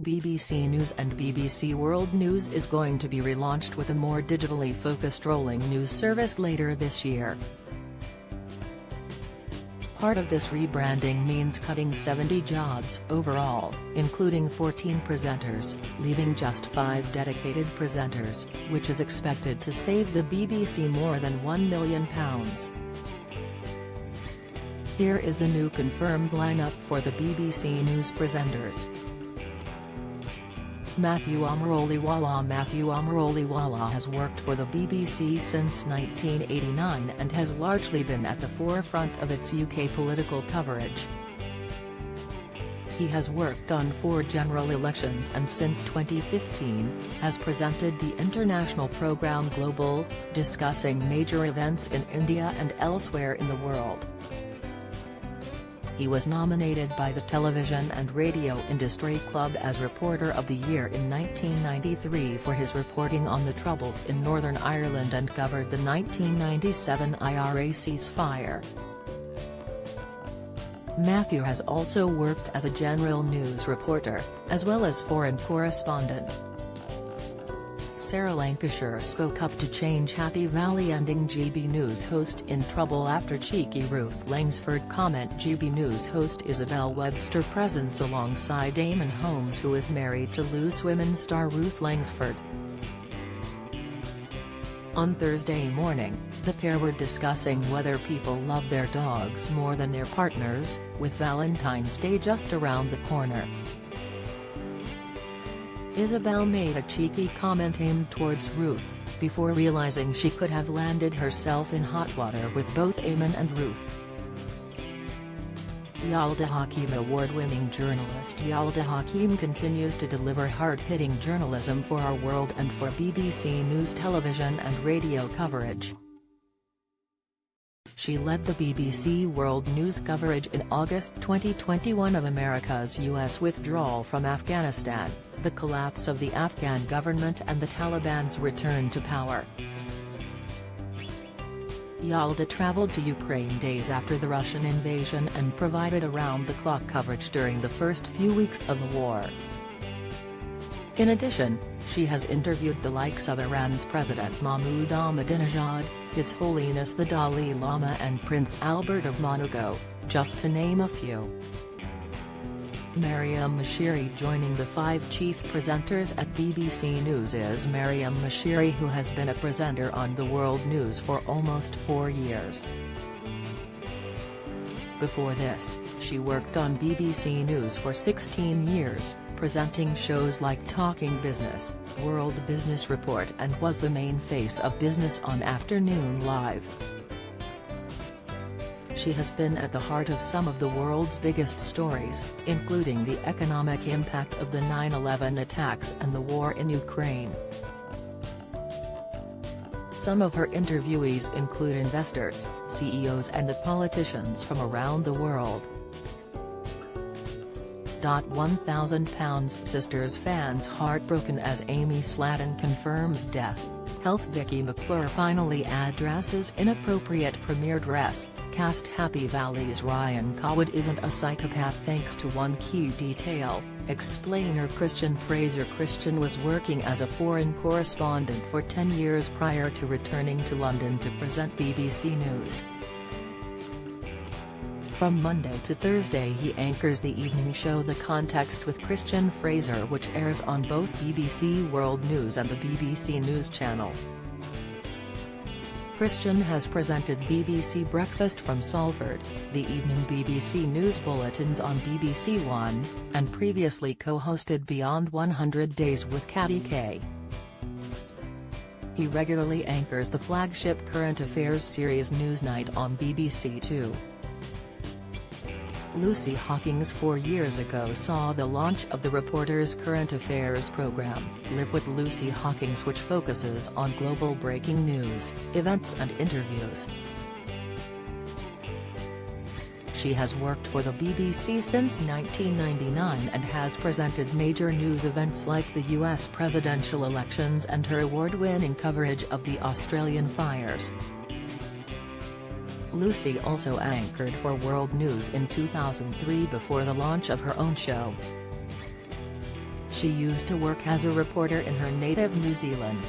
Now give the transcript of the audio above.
BBC News and BBC World News is going to be relaunched with a more digitally focused rolling news service later this year. Part of this rebranding means cutting 70 jobs overall, including 14 presenters, leaving just 5 dedicated presenters, which is expected to save the BBC more than £1 million. Here is the new confirmed lineup for the BBC News presenters. Matthew Amaroliwala. Matthew Amaroliwala has worked for the BBC since 1989 and has largely been at the forefront of its UK political coverage. He has worked on 4 general elections and since 2015, has presented the international programme Global, discussing major events in India and elsewhere in the world. He was nominated by the Television and Radio Industry Club as Reporter of the Year in 1993 for his reporting on the Troubles in Northern Ireland and covered the 1997 IRA ceasefire. Matthew has also worked as a general news reporter, as well as foreign correspondent. Sarah Lancashire spoke up to change Happy Valley ending GB News host in trouble after cheeky Ruth Langsford comment. GB News host Isabel Webster presents alongside Eamonn Holmes, who is married to Loose Women star Ruth Langsford. On Thursday morning, the pair were discussing whether people love their dogs more than their partners, with Valentine's Day just around the corner. Isabel made a cheeky comment aimed towards Ruth, before realizing she could have landed herself in hot water with both Eamonn and Ruth. Yalda Hakim. Award-winning journalist Yalda Hakim continues to deliver hard-hitting journalism for our world and for BBC News television and radio coverage. She led the BBC World News coverage in August 2021 of America's US withdrawal from Afghanistan, the collapse of the Afghan government and the Taliban's return to power. Yalda traveled to Ukraine days after the Russian invasion and provided around-the-clock coverage during the first few weeks of the war. In addition, she has interviewed the likes of Iran's President Mahmoud Ahmadinejad, His Holiness the Dalai Lama and Prince Albert of Monaco, just to name a few. Mariam Mashiri. Joining the 5 chief presenters at BBC News is Mariam Mashiri, who has been a presenter on the World News for almost 4 years. Before this, she worked on BBC News for 16 years, presenting shows like Talking Business, World Business Report, and was the main face of Business on Afternoon Live. She has been at the heart of some of the world's biggest stories, including the economic impact of the 9/11 attacks and the war in Ukraine. Some of her interviewees include investors, CEOs and the politicians from around the world. £1,000 Sisters fans heartbroken as Amy Slatton confirms death. Health. Vicky McClure finally addresses inappropriate premiere dress. Cast. Happy Valley's Ryan Coward isn't a psychopath thanks to one key detail, explainer Christian Fraser. Christian was working as a foreign correspondent for 10 years prior to returning to London to present BBC News. From Monday to Thursday he anchors the evening show The Context with Christian Fraser, which airs on both BBC World News and the BBC News Channel. Christian has presented BBC Breakfast from Salford, the evening BBC News bulletins on BBC One, and previously co-hosted Beyond 100 Days with Katty Kay. He regularly anchors the flagship current affairs series Newsnight on BBC Two. Lucy Hawkins 4 years ago saw the launch of the Reporter's current affairs program, Live with Lucy Hawkins, which focuses on global breaking news, events and interviews. She has worked for the BBC since 1999 and has presented major news events like the US presidential elections and her award-winning coverage of the Australian fires. Lucy also anchored for World News in 2003 before the launch of her own show. She used to work as a reporter in her native New Zealand.